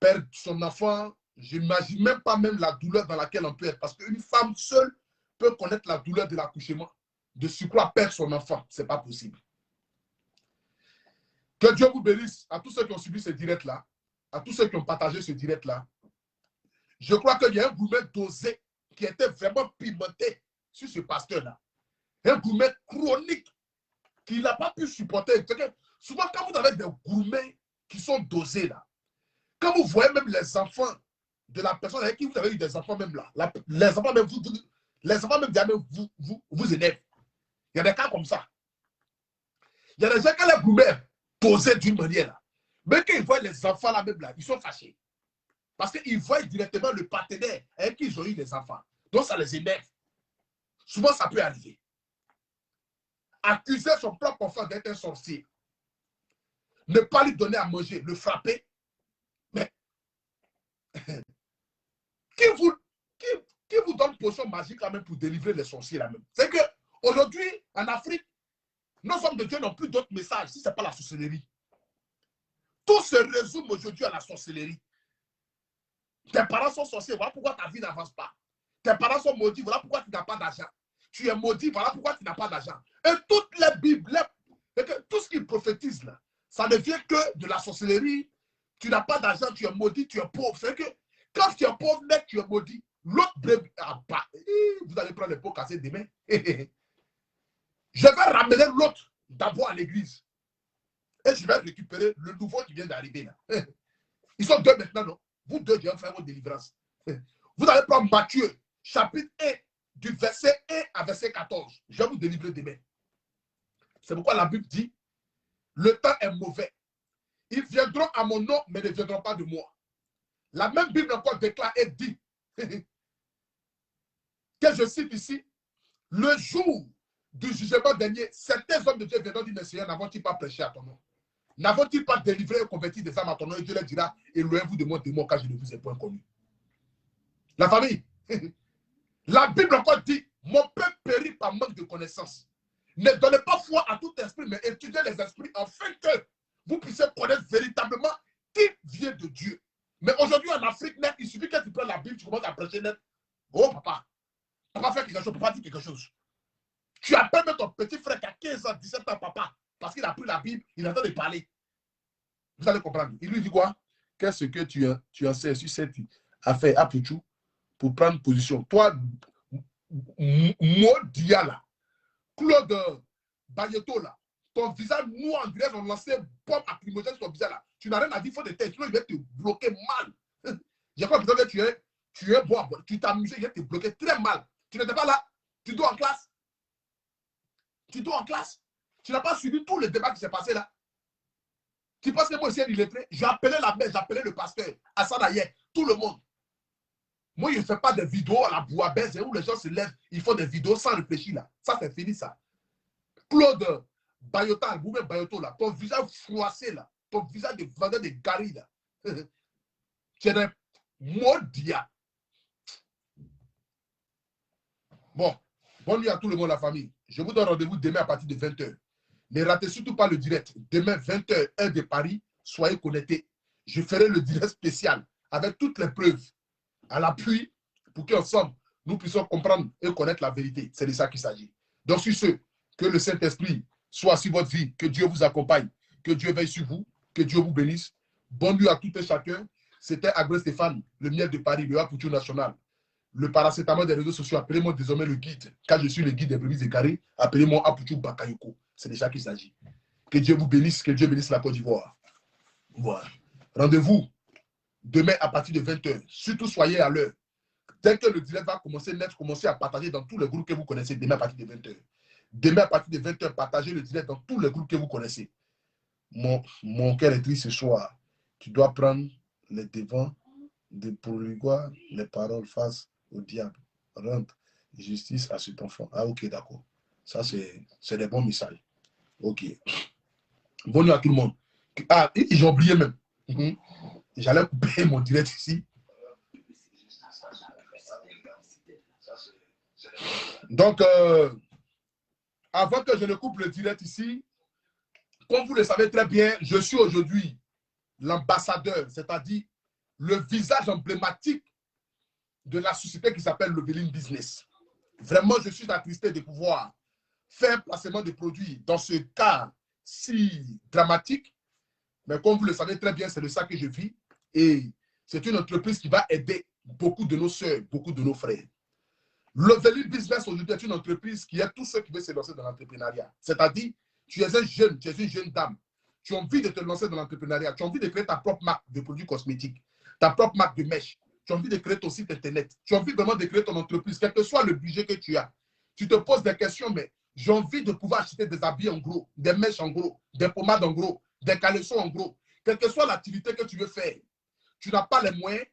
Perdre son enfant, j'imagine même pas même la douleur dans laquelle on peut être. Parce qu'une femme seule peut connaître la douleur de l'accouchement. De surcroît perdre son enfant. Ce n'est pas possible. Que Dieu vous bénisse à tous ceux qui ont suivi ce direct-là, à tous ceux qui ont partagé ce direct-là. Je crois qu'il y a un gourmet dosé qui était vraiment pimenté sur ce pasteur-là. Un gourmet chronique qu'il n'a pas pu supporter. Souvent, quand vous avez des gourmets qui sont dosés là, quand vous voyez même les enfants de la personne avec qui vous avez eu des enfants même là, les enfants même vous énervent. Il y a des cas comme ça. Il y a des gens qui ont les gourmets dosés d'une manière là. Mais quand ils voient les enfants là même là, ils sont fâchés. Parce qu'ils voient directement le partenaire avec qui ils ont eu des enfants. Donc ça les énerve. Souvent ça peut arriver. Accuser son propre enfant d'être un sorcier. Ne pas lui donner à manger, le frapper. Mais qui vous donne potion magique là même pour délivrer les sorciers là même? C'est qu'aujourd'hui, en Afrique, nos hommes de Dieu n'ont plus d'autres messages si ce n'est pas la sorcellerie. Tout se résume aujourd'hui à la sorcellerie. Tes parents sont sorciers, voilà pourquoi ta vie n'avance pas. Tes parents sont maudits, voilà pourquoi tu n'as pas d'argent. Tu es maudit, voilà pourquoi tu n'as pas d'argent. Et toutes les Bibles, tout ce qu'ils prophétisent là, ça ne vient que de la sorcellerie. Tu n'as pas d'argent, tu es maudit, tu es pauvre. C'est que quand tu es pauvre, mec, tu es maudit. L'autre brebis, vous allez prendre les pots cassés demain. Je vais ramener l'autre d'abord à l'église. Et je vais récupérer le nouveau qui vient d'arriver là. Ils sont deux maintenant, non? Vous deux, je vais faire votre délivrance. Vous allez prendre Matthieu, chapitre 1, du verset 1 à verset 14. Je vais vous délivrer demain. C'est pourquoi la Bible dit, le temps est mauvais. Ils viendront à mon nom, mais ne viendront pas de moi. La même Bible encore déclare et dit, que je cite ici, le jour du jugement dernier, certains hommes de Dieu viendront dire, mais Seigneur, n'avons-ils pas prêché à ton nom? N'avons-ils pas délivré et converti des âmes à ton nom? Et Dieu leur dira, éloignez-vous de mon démon, car je ne vous ai point connu. La famille, la Bible encore dit, mon peuple périt par manque de connaissance. Ne donnez pas foi à tout esprit, mais étudiez les esprits afin que vous puissiez connaître véritablement qui vient de Dieu. Mais aujourd'hui en Afrique, net, il suffit que tu prennes la Bible, tu commences à prêcher net. Oh papa, papa fait quelque chose, papa dit quelque chose. Tu appelles même ton petit frère qui a 15 ans, 17 ans, papa, parce qu'il a pris la Bible, il entend de parler. Vous allez comprendre. Il lui dit quoi? Qu'est-ce que tu en sais sur cette affaire à Pouchou pour prendre position? Toi, Modia là, Claude Bayeto là, ton visage noir, on dirait, on lançait bombe lacrymogène sur ton visage là. Tu n'as rien à dire, il faut des têtes, sinon il va te bloquer mal. J'ai pas besoin que tu es bon, tu t'amuses, il va te bloquer très mal. Tu n'étais pas là, tu dois en classe. Tu dois en classe. Tu n'as pas suivi tout le débat qui s'est passé là. Tu penses que moi aussi, il est prêt? J'ai appelé la mère, j'ai appelé le pasteur, Hassan Hayek, tout le monde. Moi, je ne fais pas des vidéos à la bouabaisse où les gens se lèvent, ils font des vidéos sans réfléchir là. Ça, c'est fini ça. Claude Bayota, vous-même Bayoto là, ton visage froissé là, ton visage de vendeur de gari là. Tu es un maudit. Bon, bonne nuit à tout le monde, la famille. Je vous donne rendez-vous demain à partir de 20h. Ne ratez surtout pas le direct. Demain, 20h, heure de Paris, soyez connectés. Je ferai le direct spécial avec toutes les preuves à l'appui pour qu'ensemble, nous puissions comprendre et connaître la vérité. C'est de ça qu'il s'agit. Donc, sur ce, que le Saint-Esprit soit sur votre vie, que Dieu vous accompagne, que Dieu veille sur vous, que Dieu vous bénisse. Bonne nuit à tout et chacun. C'était Agré Stéphane, le miel de Paris, le Apoutou national. Le paracétamol des réseaux sociaux, appelez-moi désormais le guide. Car je suis le guide des brebis égarées, appelez-moi Apoutou Bakayoko. C'est de ça qu'il s'agit. Que Dieu vous bénisse, que Dieu bénisse la Côte d'Ivoire. Voilà. Rendez-vous demain à partir de 20h. Surtout soyez à l'heure. Dès que le direct va commencer, commencez à partager dans tous les groupes que vous connaissez demain à partir de 20h. Demain à partir de 20h, partagez le direct dans tous les groupes que vous connaissez. Mon cœur est triste ce soir. Tu dois prendre les devants de pourquoi les paroles face au diable. Rentre justice à cet enfant. Ah, ok, d'accord. Ça, c'est des bons messages. Ok. Bonne nuit à tout le monde. Ah, j'ai oublié même. J'allais couper mon direct ici. Donc, avant que je ne coupe le direct ici, comme vous le savez très bien, je suis aujourd'hui l'ambassadeur, c'est-à-dire le visage emblématique de la société qui s'appelle Loveling Business. Vraiment, je suis attristé de pouvoir faire placement de produits dans ce cas si dramatique. Mais comme vous le savez très bien, c'est de ça que je vis. Et c'est une entreprise qui va aider beaucoup de nos soeurs, beaucoup de nos frères. Loveling Business aujourd'hui est une entreprise qui aide tous ceux qui veulent se lancer dans l'entrepreneuriat. C'est-à-dire, tu es un jeune, tu es une jeune dame. Tu as envie de te lancer dans l'entrepreneuriat. Tu as envie de créer ta propre marque de produits cosmétiques, ta propre marque de mèches. Tu as envie de créer ton site internet. Tu as envie vraiment de créer ton entreprise, quel que soit le budget que tu as. Tu te poses des questions, mais j'ai envie de pouvoir acheter des habits en gros, des mèches en gros, des pommades en gros, des caleçons en gros. Quelle que soit l'activité que tu veux faire, tu n'as pas les moyens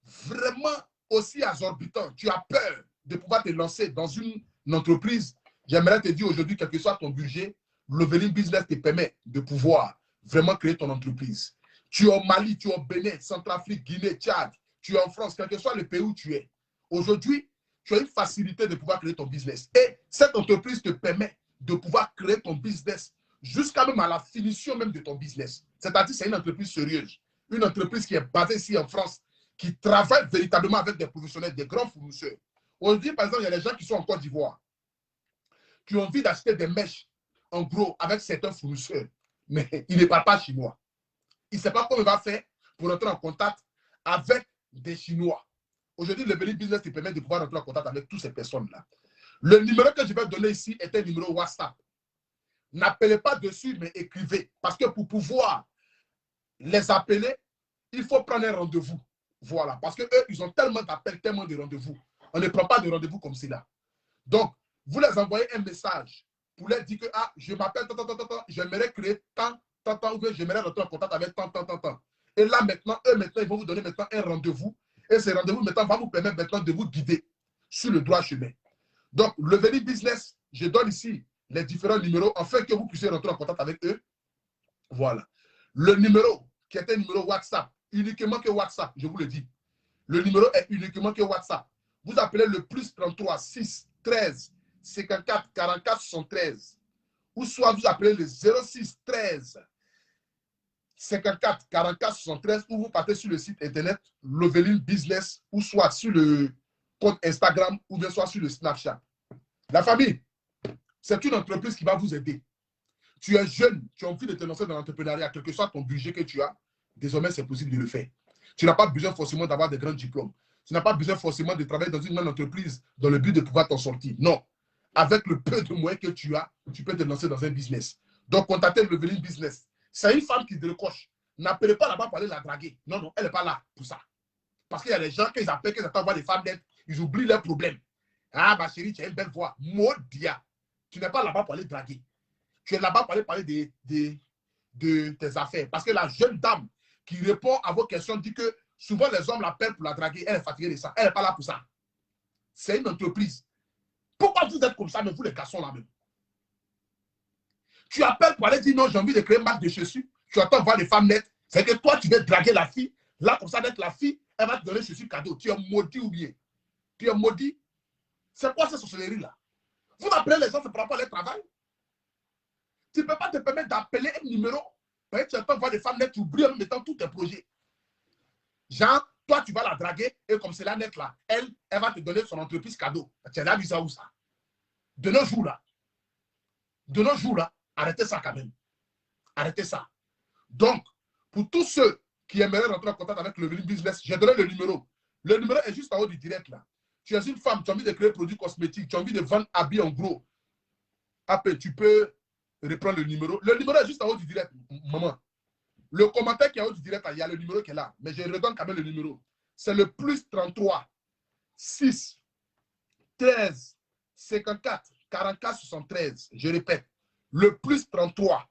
vraiment aussi exorbitants. Tu as peur de pouvoir te lancer dans une entreprise. J'aimerais te dire aujourd'hui, quel que soit ton budget, Loveling Business te permet de pouvoir vraiment créer ton entreprise. Tu es au Mali, tu es au Bénin, Centrafrique, Guinée, Tchad, tu es en France, quel que soit le pays où tu es. Aujourd'hui, tu as une facilité de pouvoir créer ton business. Et cette entreprise te permet de pouvoir créer ton business jusqu'à même à la finition même de ton business. C'est-à-dire c'est une entreprise sérieuse. Une entreprise qui est basée ici en France, qui travaille véritablement avec des professionnels, des grands fournisseurs. Aujourd'hui, par exemple, il y a des gens qui sont en Côte d'Ivoire, qui ont envie d'acheter des mèches en gros avec certains fournisseurs, mais il ne parle pas chinois. Il ne sait pas comment il va faire pour entrer en contact avec des Chinois. Aujourd'hui, le Loveling Business te permet de pouvoir entrer en contact avec toutes ces personnes-là. Le numéro que je vais donner ici est un numéro WhatsApp. N'appelez pas dessus, mais écrivez. Parce que pour pouvoir les appeler, il faut prendre un rendez-vous. Voilà, parce qu'eux, ils ont tellement d'appels, tellement de rendez-vous. On ne prend pas de rendez-vous comme cela. Donc, vous les envoyez un message pour leur dire que je m'appelle j'aimerais créer tant, ou bien j'aimerais rentrer en contact avec tant. Et là, maintenant, ils vont vous donner maintenant un rendez-vous. Et ce rendez-vous, maintenant, va vous permettre maintenant de vous guider sur le droit chemin. Donc, le Veli Business, je donne ici les différents numéros afin que vous puissiez rentrer en contact avec eux. Voilà. Le numéro, qui est un numéro WhatsApp, uniquement que WhatsApp, je vous le dis. Le numéro est uniquement que WhatsApp. Vous appelez le plus 33 6 13 54 44 73. Ou soit vous appelez le 06 13 54 44 73 ou vous partez sur le site internet Loveline Business ou soit sur le compte Instagram ou bien soit sur le Snapchat. La famille, c'est une entreprise qui va vous aider. Tu es jeune, tu as envie de te lancer dans l'entrepreneuriat, quel que soit ton budget que tu as, désormais c'est possible de le faire. Tu n'as pas besoin forcément d'avoir des grands diplômes. Tu n'as pas besoin forcément de travailler dans une grande entreprise dans le but de pouvoir t'en sortir. Non. Avec le peu de moyens que tu as, tu peux te lancer dans un business. Donc, contactez le Loveline Business. C'est une femme qui décroche. N'appelez pas là-bas pour aller la draguer. Non, non, elle n'est pas là pour ça. Parce qu'il y a des gens qui appellent, qui attendent voir des femmes d'aide, ils oublient leurs problèmes. Ah, ma chérie, tu as une belle voix. Maudia. Tu n'es pas là-bas pour aller draguer. Tu es là-bas pour aller parler de tes affaires. Parce que la jeune dame qui répond à vos questions dit que souvent les hommes l'appellent pour la draguer. Elle est fatiguée de ça. Elle n'est pas là pour ça. C'est une entreprise. Pourquoi vous êtes comme ça, mais vous les garçons là même? Tu appelles pour aller dire non, j'ai envie de créer une marque de chaussures. Tu attends voir les femmes nettes. C'est que toi, tu veux draguer la fille. Là, comme ça, d'être la fille, elle va te donner chaussures cadeau. Tu es maudit ou bien? Tu es maudit? C'est quoi cette sorcellerie-là? Vous appelez les gens, c'est par rapport à leur travail. Tu ne peux pas te permettre d'appeler un numéro. Tu attends voir des femmes nettes, tu oublies en même temps tous tes projets. Genre, toi, tu vas la draguer et comme c'est la nette là, elle va te donner son entreprise cadeau. Tu as vu ça où ça? De nos jours là, arrêtez ça quand même. Arrêtez ça. Donc, pour tous ceux qui aimeraient rentrer en contact avec le Loveline Business, j'ai donné le numéro. Le numéro est juste en haut du direct là. Tu es une femme, tu as envie de créer des produits cosmétiques, tu as envie de vendre habits en gros. Après, tu peux reprendre le numéro. Le numéro est juste en haut du direct, maman. Le commentaire qui est en haut du direct, il y a le numéro qui est là. Mais je redonne quand même le numéro. C'est le plus 33 6 13 54 44 73. Je répète. Le plus 33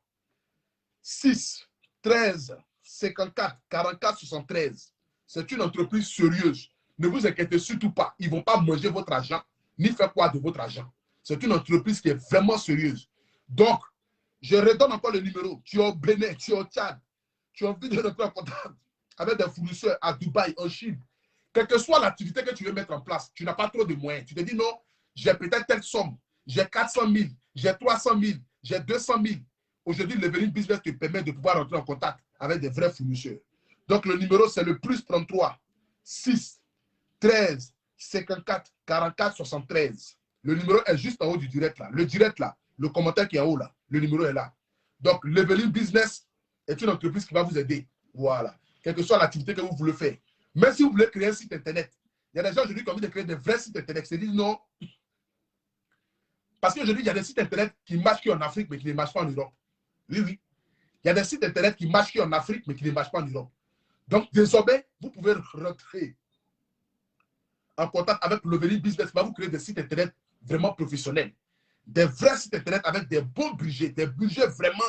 6 13 54 44 73. C'est une entreprise sérieuse. Ne vous inquiétez surtout pas. Ils ne vont pas manger votre argent, ni faire quoi de votre argent. C'est une entreprise qui est vraiment sérieuse. Donc, je redonne encore le numéro. Tu es au Bénin, tu es au Tchad. Tu as envie de rentrer en contact avec des fournisseurs à Dubaï, en Chine. Quelle que soit l'activité que tu veux mettre en place, tu n'as pas trop de moyens. Tu te dis non, j'ai peut-être telle somme. J'ai 400 000, j'ai 300 000, j'ai 200 000. Aujourd'hui, le Loveline Business te permet de pouvoir rentrer en contact avec des vrais fournisseurs. Donc, le numéro, c'est le plus 33 6 13 54 44 73. Le numéro est juste en haut du direct là. Le direct là, le commentaire qui est en haut là, le numéro est là. Donc, le Loveline Business est une entreprise qui va vous aider. Voilà. Quelle que soit l'activité que vous voulez faire. Même si vous voulez créer un site internet, il y a des gens aujourd'hui qui ont envie de créer des vrais sites internet. Ils se disent non. Parce qu'aujourd'hui, il y a des sites internet qui marchent qu'en Afrique, mais qui ne marchent pas en Europe. Oui, oui. Il y a des sites internet qui marchent qu'en Afrique, mais qui ne marchent pas en Europe. Donc, désormais, vous pouvez rentrer en contact avec le Loveline Business, va vous créer des sites internet vraiment professionnels. Des vrais sites internet avec des bons budgets, des budgets vraiment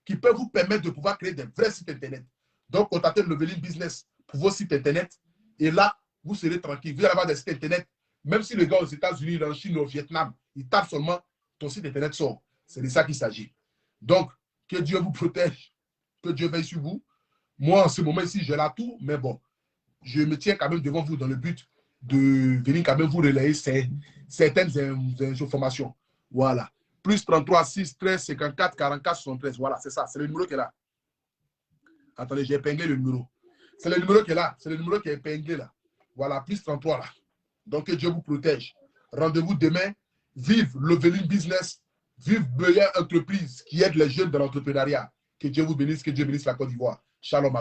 qui peuvent vous permettre de pouvoir créer des vrais sites internet. Donc, contactez le Loveline Business pour vos sites internet. Et là, vous serez tranquille. Vous allez avoir des sites internet. Même si le gars aux États-Unis, en Chine, au Vietnam, il tape seulement, ton site internet sort. C'est de ça qu'il s'agit. Donc, que Dieu vous protège. Que Dieu veille sur vous. Moi, en ce moment ici, j'ai là tout. Mais bon, je me tiens quand même devant vous dans le but de venir quand même vous relayer certaines informations. Voilà. Plus 33 6 13 54 44 73. Voilà, c'est ça. C'est le numéro qui est là. Attendez, j'ai épinglé le numéro. C'est le numéro qui est là. C'est le numéro qui est épinglé là. Voilà, plus 33 là. Donc, que Dieu vous protège. Rendez-vous demain. Vive Loveline Business. Vive Beuillère Entreprise qui aide les jeunes dans l'entrepreneuriat. Que Dieu vous bénisse. Que Dieu bénisse la Côte d'Ivoire. Shalom.